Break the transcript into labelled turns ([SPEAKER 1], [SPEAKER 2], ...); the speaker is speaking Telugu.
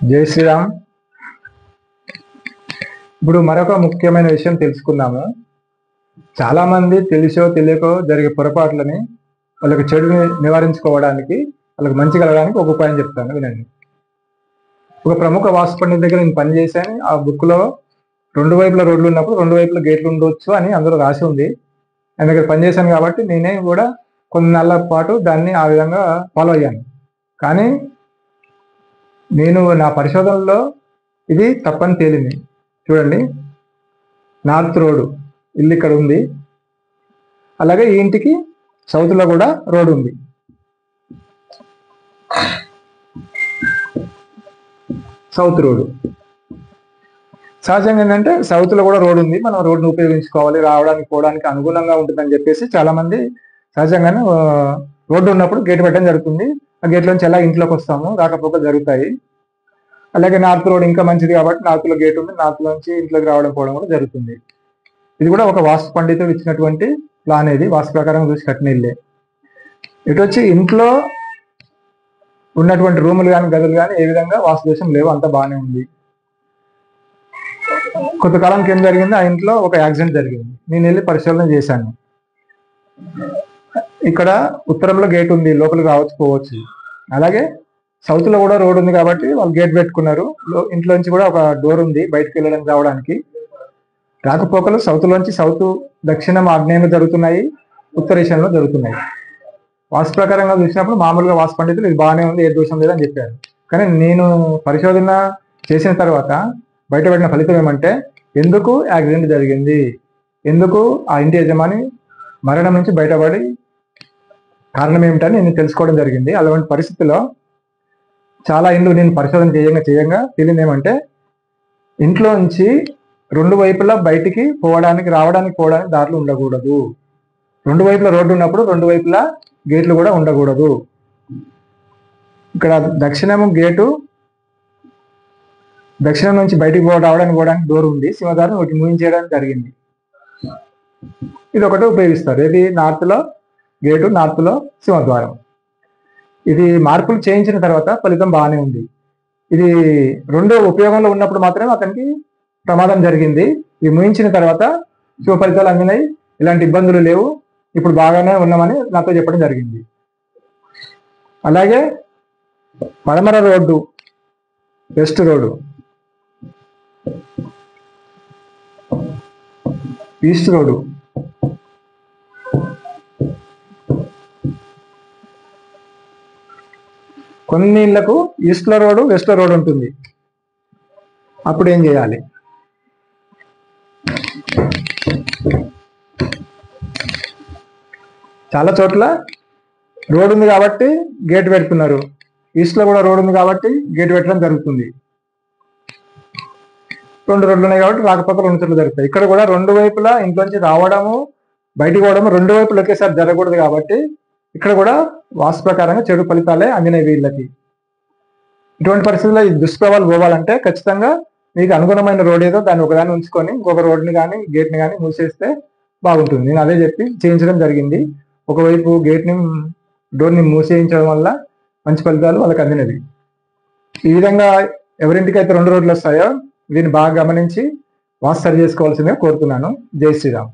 [SPEAKER 1] జై శ్రీరామ్. ఇప్పుడు మరొక ముఖ్యమైన విషయం తెలుసుకుందాము. చాలా మంది తెలిసో తెలియకో జరిగే పొరపాట్లని వాళ్ళకి చెడుని నివారించుకోవడానికి, వాళ్ళకి మంచి కలగడానికి ఒక ఉపాయం చెప్తాను, వినండి. ఒక ప్రముఖ వాస్తు పండితుడి దగ్గర నేను పనిచేశాను. ఆ బుక్ లో రెండు వైపుల రోడ్లు ఉన్నప్పుడు రెండు వైపుల గేట్లు ఉండొచ్చు అని అందులో రాసి ఉంది. ఆయన దగ్గర పనిచేశాను కాబట్టి నేనే కూడా కొన్ని నెలల పాటు దాన్ని ఆ విధంగా ఫాలో అయ్యాను. కానీ నేను నా పరిశోధనలో ఇది తప్పని తేలింది. చూడండి, నార్త్ రోడ్ ఇల్లు ఇక్కడ ఉంది, అలాగే ఈ ఇంటికి సౌత్ లో కూడా రోడ్ ఉంది. సౌత్ రోడ్ సహజంగా ఏంటంటే సౌత్ లో కూడా రోడ్ ఉంది, మనం రోడ్ను ఉపయోగించుకోవాలి, రావడానికి పోవడానికి అనుకూలంగా ఉంటుందని చెప్పేసి చాలా మంది సహజంగానే రోడ్డు ఉన్నప్పుడు గేట్ పెట్టడం జరుగుతుంది. ఆ గేట్ నుంచి ఎలా ఇంట్లోకి వస్తాము, రాకపోకలు జరుగుతాయి. అలాగే నార్త్ రోడ్ ఇంకా మంచిది కాబట్టి నార్త్ లో గేట్ ఉంది, నార్త్ నుంచి ఇంట్లోకి రావడం పోవడం కూడా జరుగుతుంది. ఇది కూడా ఒక వాస్తు పండితుడు ఇచ్చినటువంటి ప్లాన్. ఇది వాస్తు ప్రకారం చూసి కట్టిన ఇల్లే. ఇటు వచ్చి ఇంట్లో ఉన్నటువంటి రూములు కానీ గదులు కానీ ఏ విధంగా వాస్తు దోషం లేవు, అంతా బాగానే ఉంది. కొంతకాలానికి ఏం జరిగింది, ఆ ఇంట్లో ఒక యాక్సిడెంట్ జరిగింది. నేను వెళ్ళి పరిశీలన చేశాను. ఇక్కడ ఉత్తరంలో గేట్ ఉంది, లోపలికి రావచ్చు పోవచ్చు. అలాగే సౌత్ లో కూడా రోడ్ ఉంది కాబట్టి వాళ్ళు గేట్ పెట్టుకున్నారు. ఇంట్లో నుంచి కూడా ఒక డోర్ ఉంది బయటకు వెళ్ళడానికి రావడానికి. రాకపోకలు సౌత్ లోంచి సౌత్, దక్షిణం, ఆగ్నేయంలో జరుగుతున్నాయి, ఉత్తర ఈశాన్యంలో జరుగుతున్నాయి. వాస్తు ప్రకారంగా చూసినప్పుడు మామూలుగా వాస్తు పండితులు ఇది బాగానే ఉంది, ఏ దోషం లేదని చెప్పారు. కానీ నేను పరిశోధన చేసిన తర్వాత బయటపడిన ఫలితం ఏమంటే, ఎందుకు యాక్సిడెంట్ జరిగింది, ఎందుకు ఆ ఇంటి యజమాని మరణం నుంచి బయటపడి కారణం ఏమిటని నేను తెలుసుకోవడం జరిగింది. అలాంటి పరిస్థితుల్లో చాలా ఇండ్లు నేను పరిశోధన చేయంగా తెలియదు ఏమంటే, ఇంట్లో నుంచి రెండు వైపులా బయటికి పోవడానికి, రావడానికి పోవడానికి దారులు ఉండకూడదు. రెండు వైపులా రోడ్డు ఉన్నప్పుడు రెండు వైపులా గేట్లు కూడా ఉండకూడదు. ఇక్కడ దక్షిణము గేటు, దక్షిణం నుంచి బయటికి రావడానికి పోవడానికి డోర్ ఉంది, సింహద్వారం ఒకటి మూయించేయడానికి జరిగింది. ఇది ఒకటి ఉపయోగిస్తారు. ఇది నార్త్ లో గేటు, నార్త్ లో సింహద్వారం. ఇది మార్పులు చేయించిన తర్వాత ఫలితం బాగానే ఉంది. ఇది రెండో ఉపయోగంలో ఉన్నప్పుడు మాత్రమే అతనికి ప్రమాదం జరిగింది. ఇది ముగించిన తర్వాత శుభ ఫలితాలు అందినాయి, ఇలాంటి ఇబ్బందులు లేవు, ఇప్పుడు బాగానే ఉన్నామని నాతో చెప్పడం జరిగింది. అలాగే పడమర road, west road, east road, కొన్ని ఇళ్లకు ఈస్ట్ లో రోడ్డు, వెస్ట్ లో రోడ్ ఉంటుంది. అప్పుడు ఏం చేయాలి? చాలా చోట్ల రోడ్ ఉంది కాబట్టి గేట్ పెడుతున్నారు, ఈస్ట్ లో కూడా రోడ్ ఉంది కాబట్టి గేట్ పెట్టడం జరుగుతుంది. రెండు రోడ్లు ఉన్నాయి కాబట్టి రాకపోతే రెండు చోట్ల జరుగుతాయి. ఇక్కడ కూడా రెండు వైపులా ఇంట్లోంచి రావడము బయటికి పోవడము రెండు వైపులు ఒకేసారి జరగకూడదు కాబట్టి ఇక్కడ కూడా వాస్తు ప్రకారంగా చెడు ఫలితాలే అందినాయి వీళ్ళకి. ఇటువంటి పరిస్థితుల్లో ఈ దుష్ప్రభావాలు పోవాలంటే ఖచ్చితంగా మీకు అనుగుణమైన రోడ్ ఏదో దాన్ని ఒకదాన్ని ఉంచుకొని ఇంకొక రోడ్ని కానీ గేట్ని కానీ మూసేస్తే బాగుంటుంది. నేను అదే చెప్పి చేయించడం జరిగింది. ఒకవైపు గేట్ని, డోర్ని మూసేయించడం వల్ల మంచి ఫలితాలు వాళ్ళకి అందినవి. ఈ విధంగా ఎవరింటికైతే రెండు రోడ్లు వస్తాయో దీన్ని బాగా గమనించి వాస్తు సరి చేసుకోవాల్సిందిగా కోరుతున్నాను. జై శ్రీరామ్.